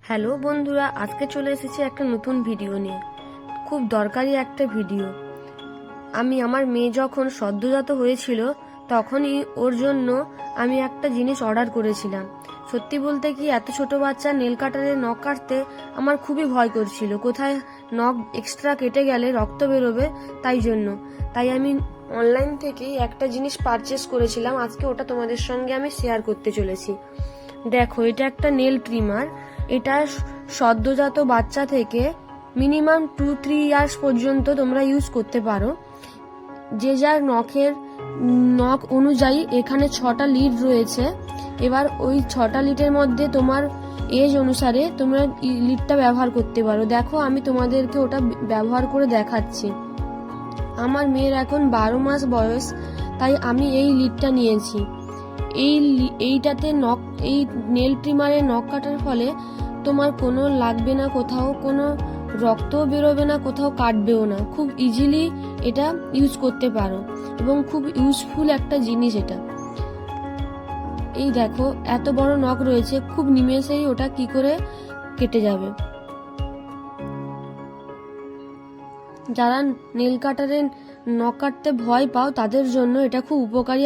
Hello বন্ধুরা, আজকে চলে এসেছি একটা নতুন ভিডিও নিয়ে। খুব দরকারি একটা ভিডিও। আমি আমার মেয়ে যখন সদ্যজাত হয়েছিল তখনই ওর জন্য আমি একটা জিনিস অর্ডার করেছিলাম। সত্যি বলতে কি, এত ছোট বাচ্চা নেল কাটারে নখ কাটতে আমার খুবই ভয় করছিল, কোথায় নখ এক্সট্রা কেটে গেলে রক্ত বেরোবে, তাই আমি অনলাইন থেকেই একটা জিনিস পারচেস করেছিলাম। আজকে ওটা তোমাদের সঙ্গে আমি শেয়ার করতে চলেছি। দেখো, এটা একটা নেল ট্রিমার। এটা সদ্যজাত বাচ্চা থেকে মিনিমাম 2-3 ইয়ার্স পর্যন্ত তোমরা ইউজ করতে পারো। যে যার নখ অনুযায়ী এখানে 6টা লিড রয়েছে। এবার ওই 6টা লিডের মধ্যে তোমার এজ অনুসারে তোমরা লিডটা ব্যবহার করতে পারো। দেখো, আমি তোমাদেরকে ওটা ব্যবহার করে দেখাচ্ছি। আমার মেয়ের এখন 12 মাস বয়স, তাই আমি এই লিডটা নিয়েছি। এইটাতে এই নেল ট্রিমারে নখ কাটার ফলে তোমার কোনো লাগবে না, কোথাও কোনো রক্তও বেরোবে না, কোথাও কাটবেও না। খুব ইজিলি এটা ইউজ করতে পারো এবং খুব ইউজফুল একটা জিনিস এটা। এই দেখো, এত বড় নখ রয়েছে, খুব নিমেষেই ওটা কি করে কেটে যাবে। যারা নেল কাটারে নখ কাটতে ভয় পাও তাদের জন্য এটা খুব উপকারী।